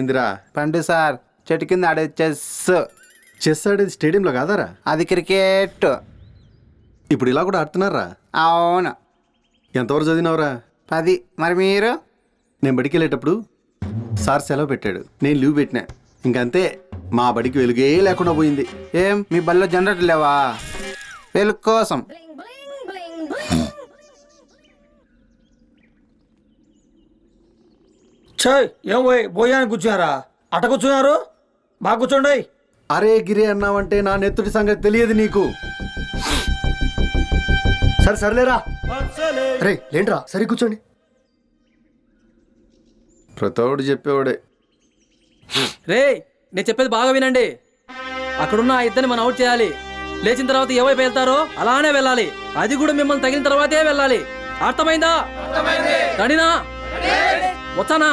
ఇందిరా పండు సార్ చెట్టు కింద ఆడే చెస్. చెస్ ఆడేది స్టేడియంలో కాదారా? అది క్రికెట్. ఇప్పుడు ఇలా కూడా ఆడుతున్నారా? అవును. ఎంతవరకు చదివినావురా? 10. మరి మీరు? నేను బడికి వెళ్ళేటప్పుడు సార్ సెలవు పెట్టాడు, నేను లీవ్ పెట్టినా. ఇంకంతే, మా బడికి వెలుగే లేకుండా పోయింది. ఏం మీ బల్లో జనరేటర్ లేవా? వెలుగు కోసం. ఏం పోయి భోజనానికి కూర్చున్నారా? అట కూర్చున్నారు, బాగా కూర్చోండి. అరే గిరి అన్నావంటే నా నెత్తుడి సంగతి తెలియదు నీకు. సరే సర్లేరా. అరే లేంట్రా, సరే కూర్చోండి. ప్రతోడు చెప్పేవాడే. రే, నేను చెప్పేది బాగా వినండి. అక్కడున్న ఆ ఇద్దరిని మనం అవుట్ చేయాలి. లేచిన తర్వాత ఏ వైపు వెళ్తారో అలానే వెళ్ళాలి. అది కూడా మిమ్మల్ని తగిలిన తర్వాతే వెళ్ళాలి. అర్థమైందా? రెడీనా? వచ్చానా?